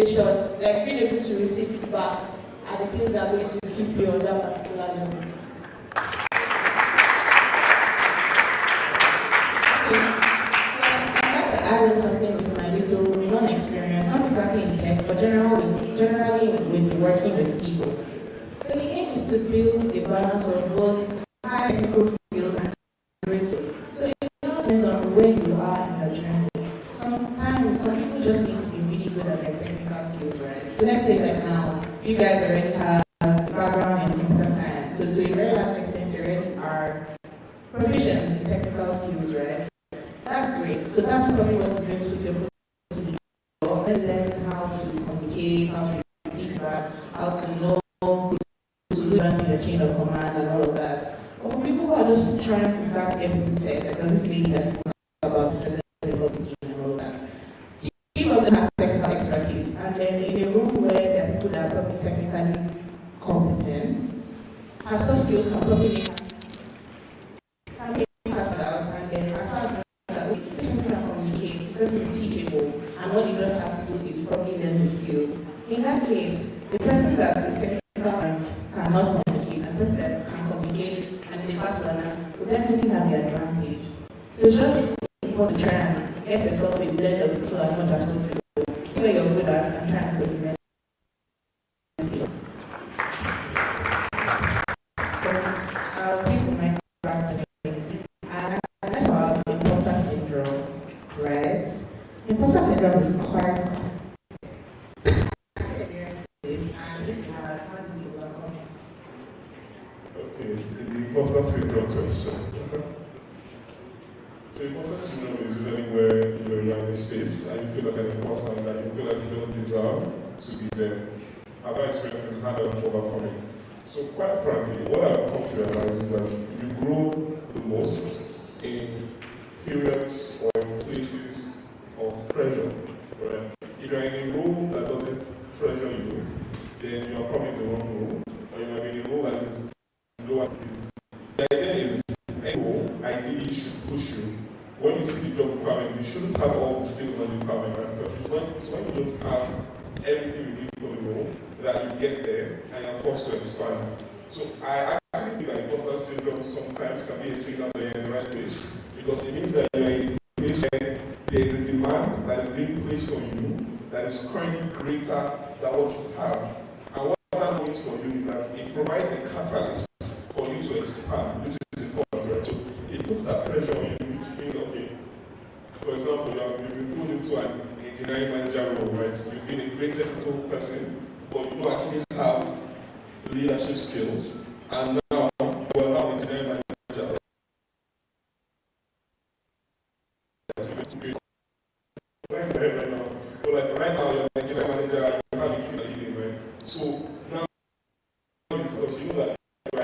communication, like being able to receive feedbacks, are the things that are going to keep you on that particular level. I'd like to add on something with my little non-experience, not exactly in tech, but generally with working with people. So the aim is to build a balance of both high technical skills and creative. So it depends on where you are in the journey. Sometimes some people just need to be really good at their technical skills, right? So let's say like now, you guys already have a background in computer science. So to a very large extent, you already are proficient in technical skills, right? That's great. So that's probably what is going to put your foot to the door. Learn how to communicate, how to give feedback, how to know to do that in the chain of command and all of that. But for people who are just trying to start getting into tech, like this lady that's spoken about the president and all of that, she doesn't have technical expertise. And then in a room where there are people that are probably technically competent, her soft skills can probably make her stand out. And then as far as this person can communicate, this person is teachable, and what you just have to do is probably learn the skills. In that case, the person that is technical and cannot communicate, and the person that can communicate and is a fast learner will definitely have the advantage. So it's just important to try and get yourself a blend of the two as much as possible. See what you're good at and try and supplement. So I'll take my practice. And that's about imposter syndrome, right? Imposter syndrome is quite Okay, the imposter syndrome question. So imposter syndrome is usually where you're in a space and you feel like an imposter and that you feel like you don't deserve to be there. Other experiences how to overcome it. So quite frankly, what I've come to realize is that you grow the most in periods or in places of pressure. Right? If you're in a role that doesn't pressure you, then you're probably in the wrong role, or you might be in a role that is low activity. The idea is any role ideally should push you. When you see the job requirement, you shouldn't have all the skills on the requirement, right? Because it's when you don't have everything you need for the role that you get there and you're forced to expand. So I actually think that imposter syndrome sometimes can be a signal that you're in the right place, because it means that you're in a place where there is a demand that is being placed on you that is currently greater than what you have. And what that means for you is that it provides a catalyst for you to expand, which is important, right? So it puts that pressure on you, which means, okay, for example, you've been put into an engineering manager role, right? You've been a great technical person, but you don't actually have leadership skills, and now you are now engineering manager. Right now, but like right now, you're an engineering manager and you have a team leading, right? So now, because you know that you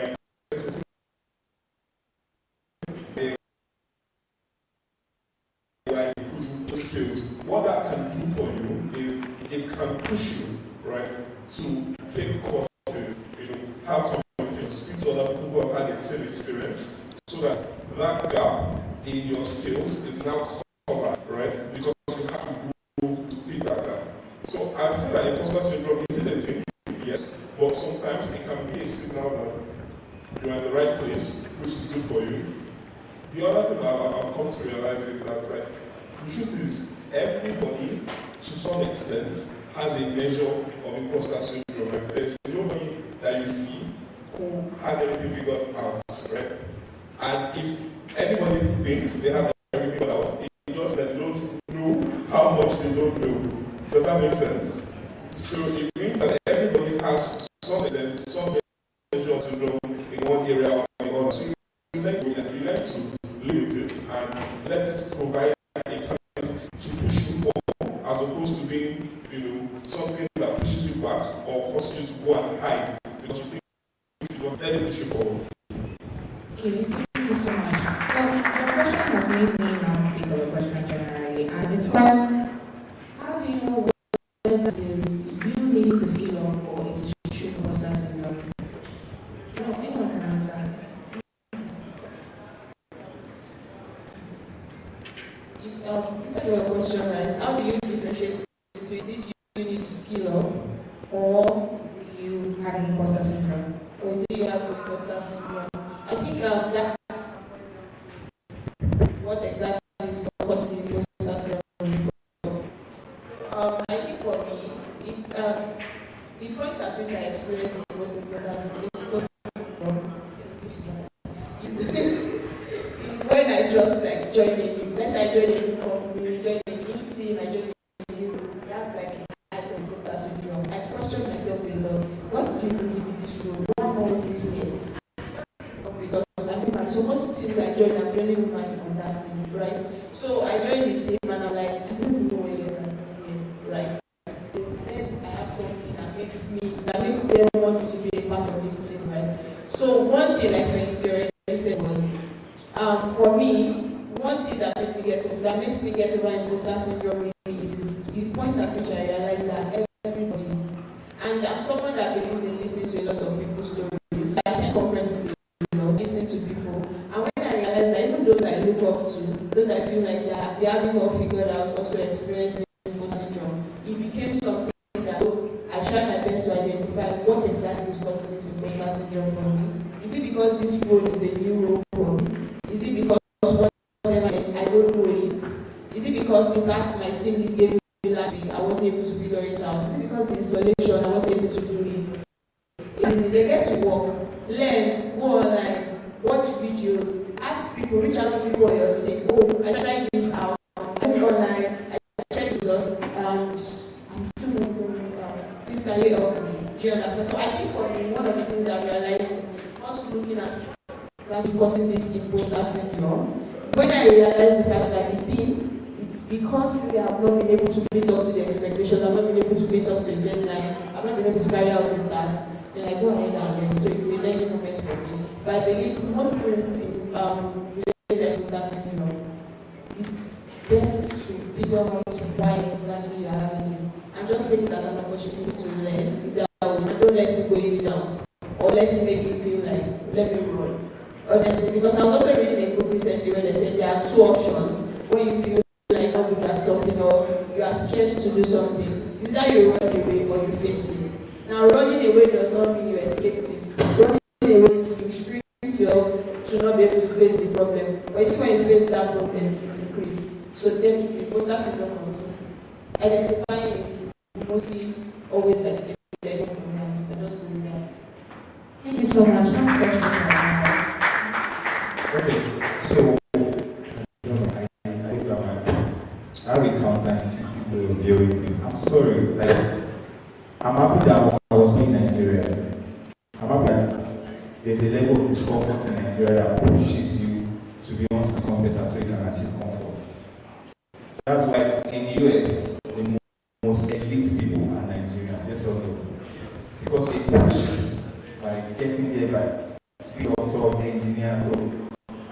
are skills, what that can do for you is it can push you, right, to take courses, have conversations, speak to other people who have had the same experience, so that that gap in your skills is now covered, right, because you have to grow to fit that gap. So I'd say that imposter syndrome isn't a thing, yes, but sometimes it can be a signal that you're in the right place, which is good for you. The other thing I've come to realize is that the truth is, everybody, to some extent, has a measure of imposter syndrome. Right? There's nobody that you see who has everything figured out, right? And if anybody thinks they have everything figured out, it's just that they don't know how much they don't know. Does that make sense? So it means that everybody has some extent, some measure of syndrome in one area or another. So you learn to live with it and let it provide a catalyst to push you forward, as opposed to being, something that pushes you back or forces you to go and hide because you think you don't let it push you forward. Okay, thank you so much. Well, the question has made me now think of a question generally, and it's called, how do you know whether it is you needing to skill up or it is true imposter syndrome? No, anyone can answer. If your question, right, how do you differentiate between this you need to skill or you have an imposter syndrome? Or is it you have imposter syndrome? I think that what exactly is causing the imposter syndrome? I think for me, the point at which I experienced the most imposter syndrome is when I just like joined a new, let's say I joined a new company, joined a new team, I joined a new, that's like I had imposter syndrome. I questioned myself a lot. What do you believe in this role? Why am I even here? Because I'm woman. So most teams I joined, I'm the only woman on that team, right? So I joined the team and I'm like, I don't even know what it is I'm doing here, right? They said I have something that makes them want to be a part of this team, right? So one thing like Fenty said was, for me, one thing that makes me get over imposter syndrome really is the point at which I realize that everybody, and I'm someone that believes in listening to a lot of people's stories. So I attend conferences, listen to people, and when I realize that even those I look up to, those I feel like they haven't all figured out, also experiencing imposter syndrome, it became something that I tried my best to identify what exactly is causing this imposter syndrome for me. Is it because this role is a new role for me? Is it because whatever I don't know it? Is it because the task my team lead gave me last week I wasn't able to figure it out? Is it because the installation I wasn't able to do it? If they get to work, learn, go online, watch videos, ask people, reach out to people on your team. Oh, I tried this out. I went online, I checked results, and I'm still not going out. Please can you help me? Do you understand? So I think for me, one of the things I realized is us looking at that's causing this imposter syndrome. When I realized the fact that the thing, it's because we have not been able to meet up to the expectations, I've not been able to meet up to the deadline, I've not been able to carry out the task, then I go ahead and learn. So it's a learning moment for me. But I believe most things in related to imposter syndrome, it's best to figure out why exactly you are having this and just take it as an opportunity to learn. Don't let it weigh you down or let it make you feel like, let me run. Honestly, because I was also reading a book recently where they said there are two options when you feel like you're good at something or you are scared to do something. It's either you run away or you face it. Now, running away does not mean you escaped it. Running away is you restrict yourself to not be able to face the problem. But it's when you face that problem, you increase. So definitely, imposter syndrome for me. Identifying it is mostly always like the next for me. I just do that. Thank you so much. That's such a Okay, so I have a counterintuitive way of viewing things. I'm sorry, like I'm happy that I was in Nigeria. I'm happy that there's a level of discomfort in Nigeria that pushes you to be able to become better so you can achieve comfort. That's why in the US, the most elite people are Nigerians, yes or no? Because they push by getting there by big doctors, engineers, so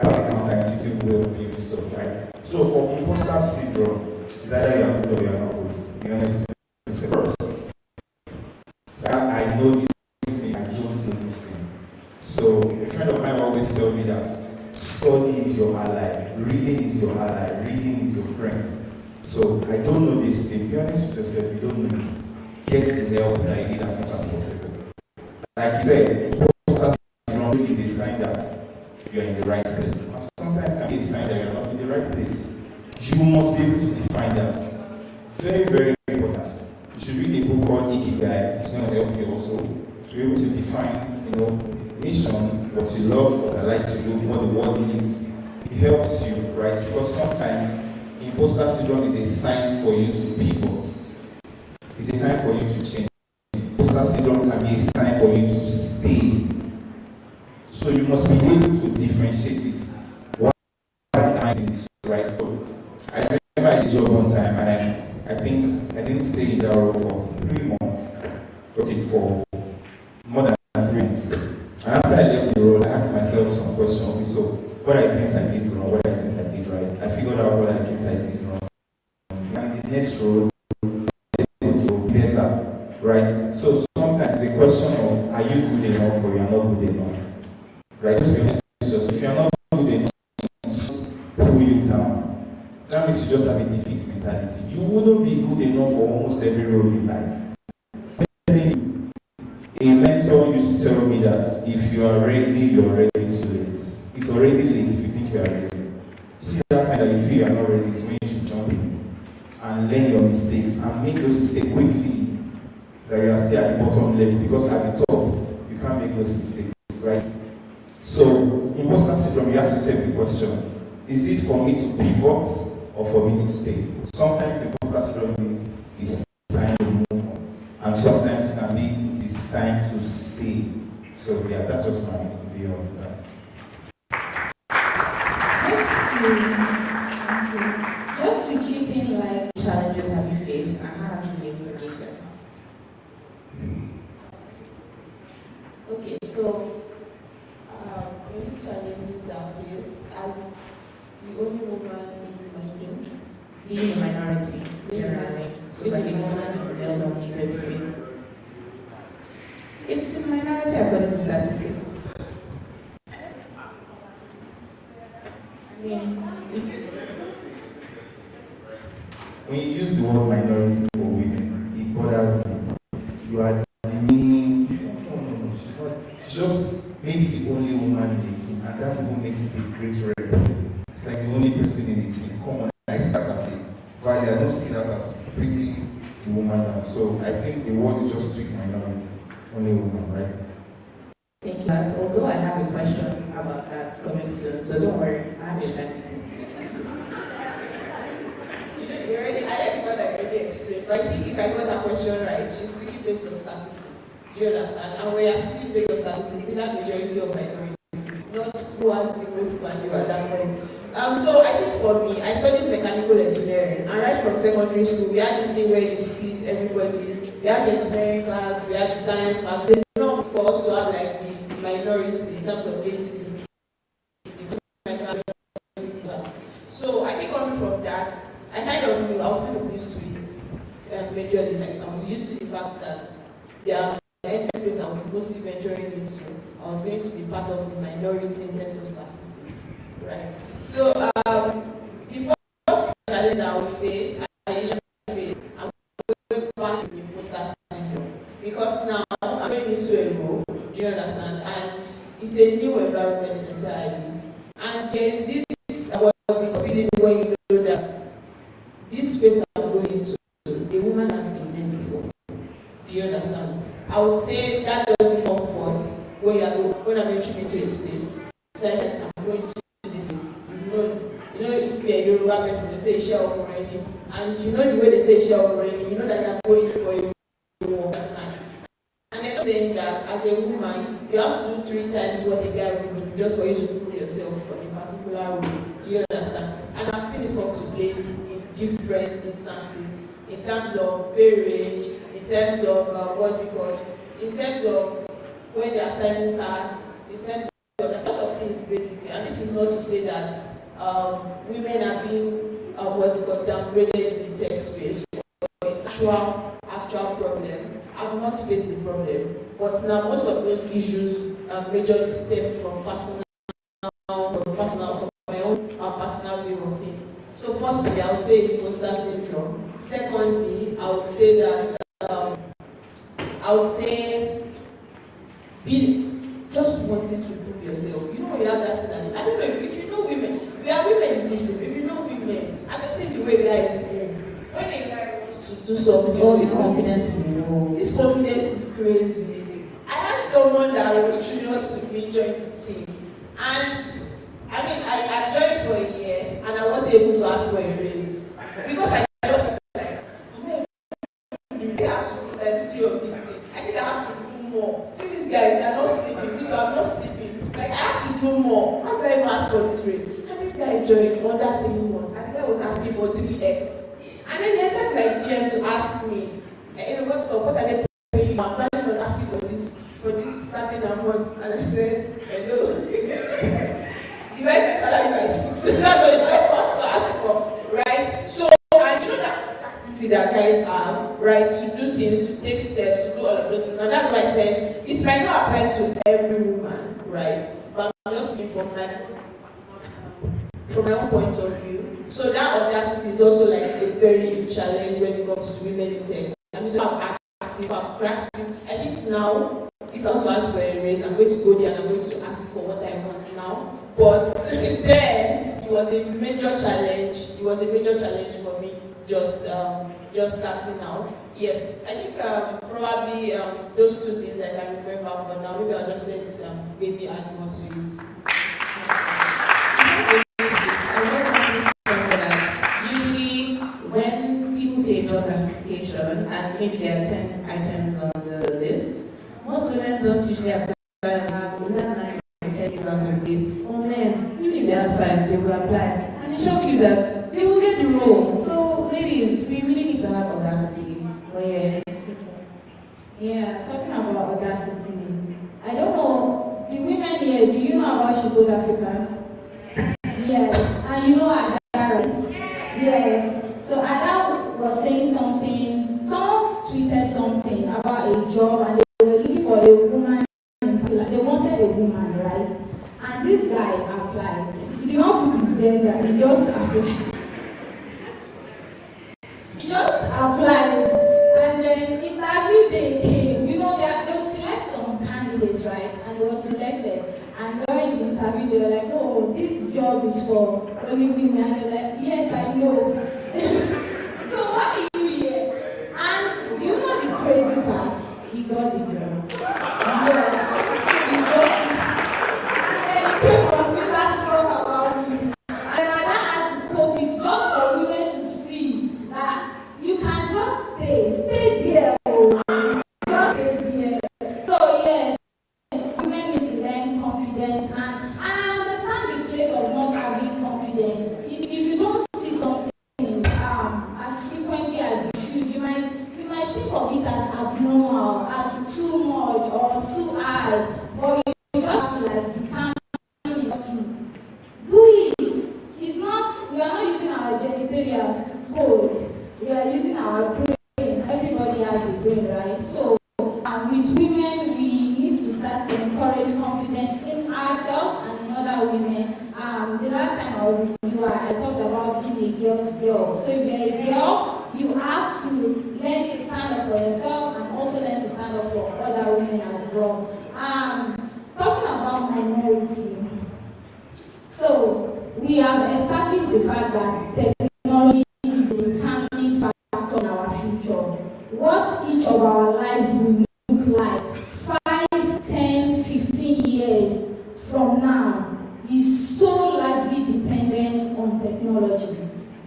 I have a counterintuitive way of viewing stuff, right? So for imposter syndrome, it's either you are good or you are not good. You understand? First, so I know this thing, I don't know this thing. So a friend of mine always tells me that study is your ally, reading is your ally, reading is your friend. So I don't know this thing. Be honest with yourself, you don't know it. Get the help that you need as much as possible. Like you said, imposter syndrome is a sign that you are in the right place. And sometimes it can be a sign that you are not in the right place. You must be able to define that. Very, very important. You should read a book called Ikigai. It's going to help you also to be able to define, mission, what you love, what I like to do, what the world needs. It helps you, right? Because sometimes imposter syndrome is a sign for you to pivot. It's a sign for you to change. Imposter syndrome can be a sign for you to stay. So you must be able to differentiate it. Why am I doing this, right? So I remember I did a job one time and I think I didn't stay in that role for 3 months. Okay, for more than 3 months. And after I left the role, I asked myself some questions. So what are the things I did wrong? What are the things I did right? I figured out what are the things I did wrong. And the next role, better, right? So sometimes the question of are you good enough or you are not good enough, right? So if you are not good enough, pull you down. That means you just have a defeat mentality. You wouldn't be good enough for almost every role in life. that if you are ready, you're ready too late. It's already late if you think you are ready. See that time that you feel you are not ready is when you should jump in and learn your mistakes and make those mistakes quickly, that you are still at the bottom left, because at the top you can't make those mistakes, right? So imposter syndrome, you ask yourself the question, is it for me to pivot or for me to stay? Sometimes imposter syndrome means it's time to move on, and sometimes it can be it is time to stay. So yeah, that's just my view on that. Just to keep in line, challenges have you faced and how have you been able to meet them? Okay, so many challenges are faced as the only woman in my team. Being a minority, generally. So like a woman is male-dominated space. It's a minority according to statistics. I mean, when you use the word minority for women, it bothers me. You are demeaning. No. She's just maybe the only woman in the team, and that even makes it a great record. It's like the only person in the team. Come on, I see that as a value. I don't see that as bringing the woman down. So I think the word is just strict minority. Only woman, right? thank you. Although I have a question about that coming soon, so don't worry, I have your time. I like what I already explained, but I think if I got that question right, she's speaking based on statistics. Do you understand? And when you're speaking based on statistics, in that majority of minorities, not who has the most value at that point. So I think for me, I studied mechanical engineering, and right from secondary school, we had this thing where you split everybody. We had the engineering class, we had the science class. They not for us to have like the minorities in terms of ladies in the class. So I think coming from that, I kind of knew, I was kind of used to it, majorly, like I was used to the fact that there are space I was mostly venturing into, I was going to be part of the minority in terms of statistics, right? So the first challenge I would say I usually face, I'm going back to the imposter syndrome, because now I'm going into a role, do you understand? And it's a new environment entirely, and there's this feeling when you know that this space I'm going into, the woman has been there before. Do you understand? I would say that doesn't comfort when I'm entering into a space. So I think I'm going to this. You know, if you're a Yoruba person, you say share operating, and you know the way they say share operating, you know that they're going for you to understand. And they're saying that as a woman, you have to do 3 times what a guy would do just for you to prove yourself for a particular role. Do you understand? And I've seen this come to play in different instances, in terms of pay range, in terms of what's it called, in terms of when the assignment tasks, in terms of a lot of things basically. And this is not to say that women are being downgraded in the tech space. It's actual problem. I've not faced the problem, but now most of those issues majorly stem from my own personal view of things. So firstly, I would say imposter syndrome. Secondly, I would say that being just wanting to prove yourself. You know when you have that thing, I don't know if you know women. We are women in this room. If you know women, have you seen the way guys move? When a guy wants to do something, All the confidence in the world. This confidence is crazy. I had someone that was curious to me join the team, and I mean, I joined for a year and I wasn't able to ask for a raise because I just like, I have to do times 3 of this thing. I think I have to do more. See these guys, they are not sleeping, so I'm not sleeping. Like I have to do more. How do I even ask for this raise? And this guy joined under 3 months, and the guy was asking for 3x. And then he entered my DM to ask me, what are they paying you? I'm planning on asking for this certain amount, and I said, hello. Divide my salary by 6. That's what I want to ask for, right? So, and you know that capacity that guys have, right, to do things, to take steps, to do all of those things. And that's why I said it might not apply to every woman, right? But I'm just speaking from my own point of view. So that audacity is also like a very big challenge when it comes to women in tech. I mean, so I'm active, I've practiced. I think now if I want to ask for a raise, I'm going to go there and I'm going to ask for what I want now. But then it was a major challenge. It was a major challenge for me just starting out. Yes, I think probably those two things I can remember for now. Maybe I'll just let baby add more to it. Usually, when people say job application and maybe there are 10 items on the list, most women don't usually apply and have 9 or 10 exams this. Oh man, even if they have 5, they will apply. And it shocks you that they will get the role. So, ladies, we really need to have audacity. Oh, yeah. Yeah, talking about audacity. I don't know, the women here, do you know about Shibud Africa? Yes, and you know Ada, right? Yes. So Ada was saying something, someone tweeted something about a job and they were looking for a woman in particular. They wanted a woman, right? And this guy applied. He did not put his gender, he just applied. He just applied. And then interview day came. You know, they'll select some candidates, right? And they were selected. And during the interview, they were like, oh, this job is for only women. And they were like, yes, I know. So why are you here? And do you know the crazy part? He got the girl. Yes, he got it. And then he came on Twitter to talk about it. And I had to quote it just for women to see that you can just stay there. Just stay there. So yes, women need to learn confidence, and I understand the place of not having confidence. If you don't see something as frequently as you should, you might think of it as abnormal, as too much or too high, but you just have to determine it to do it. It's not, we are not using our genitals to code, we are using our brain. Everybody has a brain, right? So with women, we need to start to encourage confidence in ourselves and in other women. The last time I was in UI, I talked about being a girl's girl. So if you're a girl, you have to learn to stand up for yourself and also learn to stand up for other women as well. Talking about minority. So we have established the fact that technology is a determining factor in our future. What each of our lives will look like 5, 10, 15 years from now is so largely dependent on technology.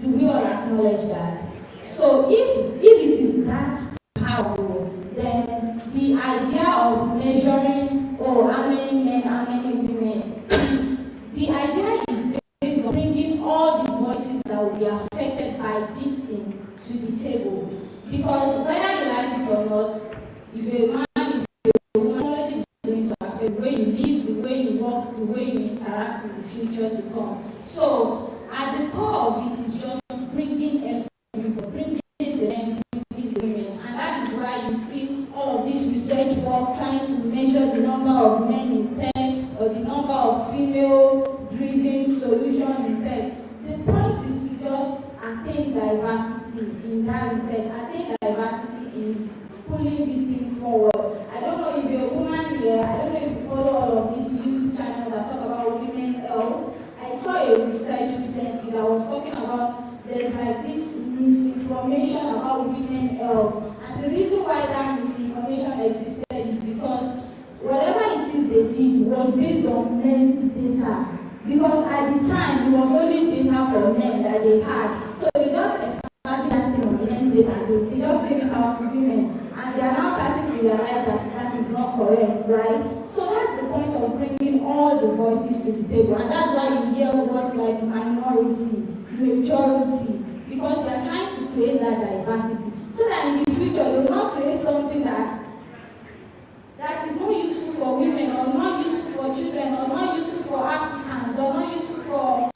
Do we all acknowledge that? So if it is that powerful, then the idea of measuring, how many men, how many women, the idea is based on bringing all the voices that will be affected by this thing to the table. Because whether you like it or not, if a man, if a woman, technology is going to affect the way you live, the way you work, the way you interact in the future to come. So at the core of it is just bringing everybody, bringing the men, bringing the women. And that is why you see all of this research work trying to measure the number of men in tech or the number of female-driven solutions in tech. The point is to just attain diversity in that research, attain diversity in pulling this thing forward. I don't know if you're a woman here, I don't know if you follow all of these YouTube channels that talk about women health. I saw a research recently that was talking about there's this misinformation about women health. And the reason why that misinformation existed is because whatever it is they did was based on men's data. Because at the time, it was only data for men that they had. So they just established that thing on men's data. They just gave it out to women. And they are now starting to realize that that is not correct, right? So that's the point of bringing all the voices to the table. And that's why you hear words like minority, majority, because they are trying to create that diversity. So that in the future, they will not create something that is not useful for women, or not useful for children, or not useful for Africans, or not useful for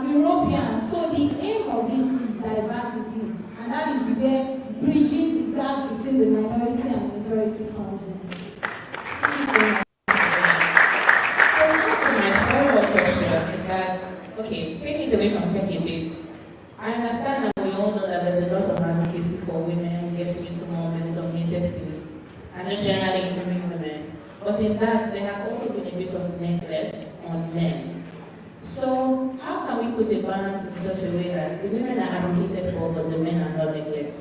Europeans. So the aim of it is diversity, and that is where bridging the gap between the minority and majority comes in. Thank you so much. So my follow-up question is that, okay, taking it away from tech a bit, I understand that we all know that there's a lot of advocacy for women getting into more men-dominated things, and just generally improving women. in that, there has also been a bit of neglect on men. So how can we put a balance in such a way that the women are advocated for, but the men are not neglected?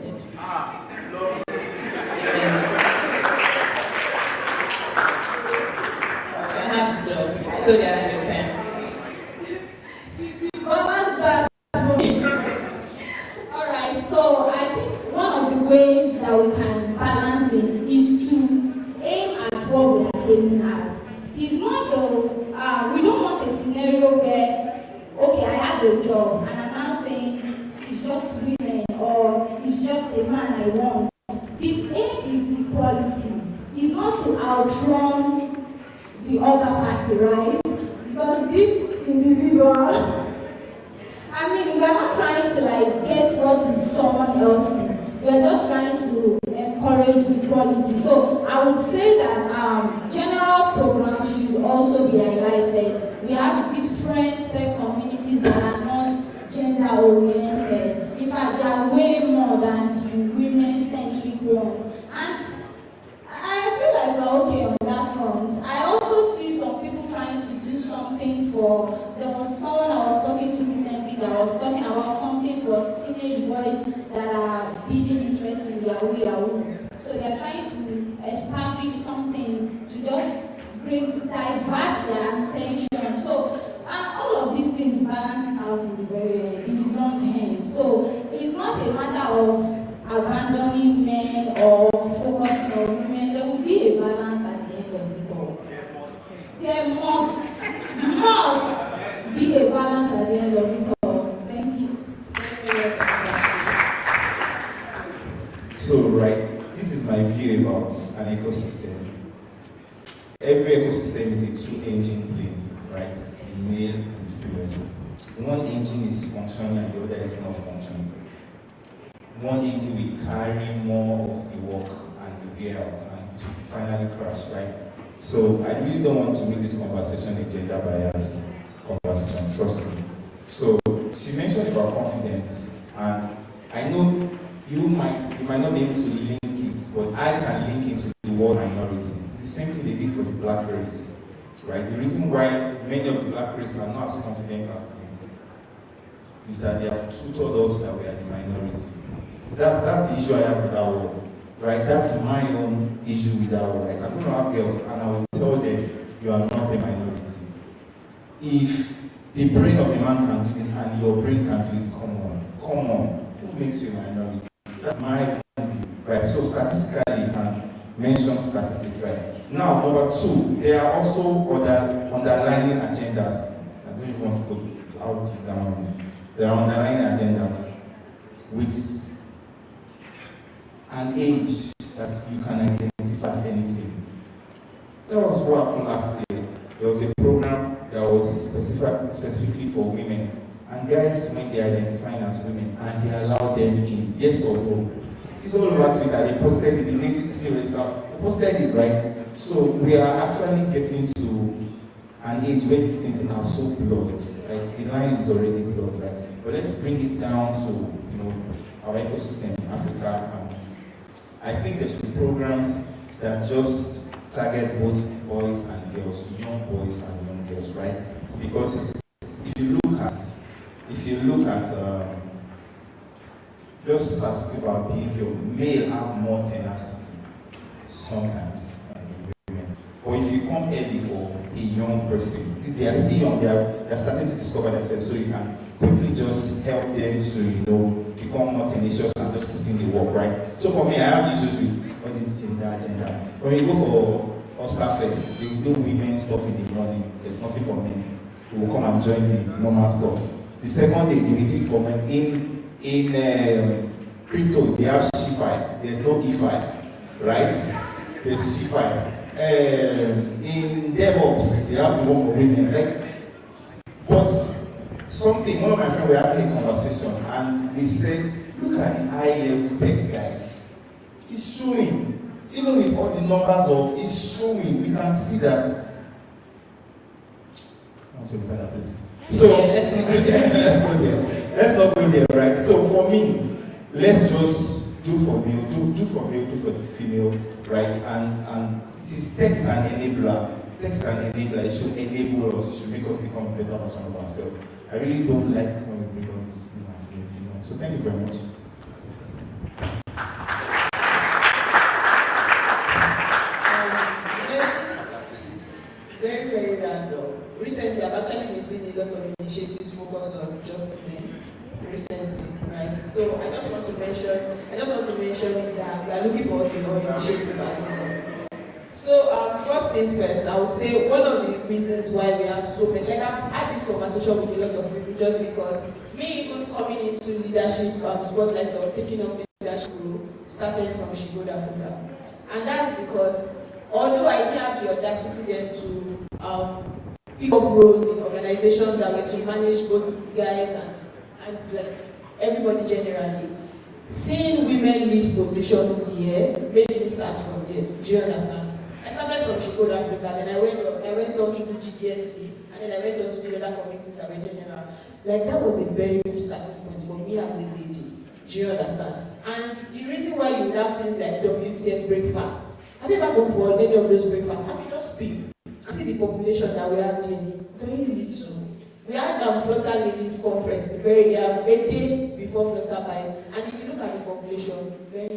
So they are your time. Balance that. Alright, so I think one of the ways that we can balance it is to aim at what we are aiming at. It's not we don't want a scenario where, okay, I have a job and I'm now saying it's just women or it's just a man I want. The aim is equality. It's not to outrun the other party, right? Because this individual, I mean, we are not trying to like get what is someone else's. We are just trying to encourage equality. So I would say that general programs should also be highlighted. We have different tech communities that are not gender oriented. In fact, they are way more than the women-centric ones. And I feel like we're okay on that front. I also see some people trying to do something for, there was someone I was talking to recently that was talking about something for teenage boys that are building interest in their Yahoo. So they're trying to establish something to just divert their attention. So all of these things balance out in the long end. So it's not a matter of abandoning men or focusing on women. There will be a balance at the end of it all. There must be a balance at the end of it all. Thank you. So, right, this is my view about an ecosystem. Every ecosystem is a two-engine plane, right? The male and the female. One engine is functioning and the other is not functioning. One engine will carry more of the work and the gear out and to finally crash, right? So I really don't want to make this conversation a gender-biased conversation, trust me. So she mentioned about confidence, and I know you might not be able to link it, but I can link it to the word minority. It's the same thing they did for the black race, right? The reason why many of the black races are not as confident as them is that they have tutored us that we are the minority. That's the issue I have with that word, right? That's my own issue with that word. Like, I'm going to have girls and I will tell them, you are not a minority. If the brain of a man can do this and your brain can do it, come on. Who makes you a minority? That's my own view, right? So statistically, you can mention statistics, right? Now, number two, there are also other underlying agendas. I don't even want to go to out down on this. There are underlying agendas with an age that you can identify as anything. That was what happened last year. There was a program that was specifically for women. And guys, when they are identifying as women, and they allow them in, yes or no. It's all over Twitter. They posted it, they made it clear. They posted it, right? So we are actually getting to an age where these things are so blurred. Like the line is already blurred, right? But let's bring it down to our ecosystem in Africa. I think there should be programs that just target both boys and girls, young boys and young girls, right? Because if you look at just statistics about behavior, male have more tenacity sometimes than women. But if you come early for a young person, they are still young, they are starting to discover themselves, so you can quickly just help them to become more tenacious and just put in the work, right? So for me, I have issues with all this gender agenda. When we go for Oscar Fest, they will do women stuff in the morning. There's nothing for men. We will come and join the normal stuff. The second day, they will do it for men. In crypto, they have ShiFi. There's no EFI, right? There's ShiFi. In DevOps, they have the one for women. But one of my friends were having a conversation, and we said, look at the high-level tech guys. It's showing. Even with all the numbers it's showing. We can see that. I want to better place. So let's go there. Let's not go there, right? So for me, let's just do for male, do for the female, right? And it is tech is an enabler. Tech is an enabler. It should enable us. It should make us become a better version of ourselves. I really don't like when we bring up this thing. So thank you very much. Very random. Recently, I've actually been seeing a lot of initiatives focused on just men. Recently, right? So I just want to mention is that we are looking forward to your initiative as well. So first things first, I would say one of the reasons why we have so many, like I've had this conversation with a lot of people just because me even coming into leadership spotlight or taking up leadership role started from Chicago, Africa. And that's because although I didn't have the audacity then to pick up roles in organizations that were to manage both guys and like everybody generally, seeing women lead positions here made me start from there. Do you understand? I started from Chicago, Africa, then I went on to do GDSC, and then I went on to do other communities that were general. Like that was a very good starting point for me as a lady. Do you understand? And the reason why you have things like WTF breakfasts, have you ever gone for any of those breakfasts? I mean, just pick and see the population that we have there. Very little. We had Flutter Ladies Conference a day before Flutter Buys, and if you look at the population, very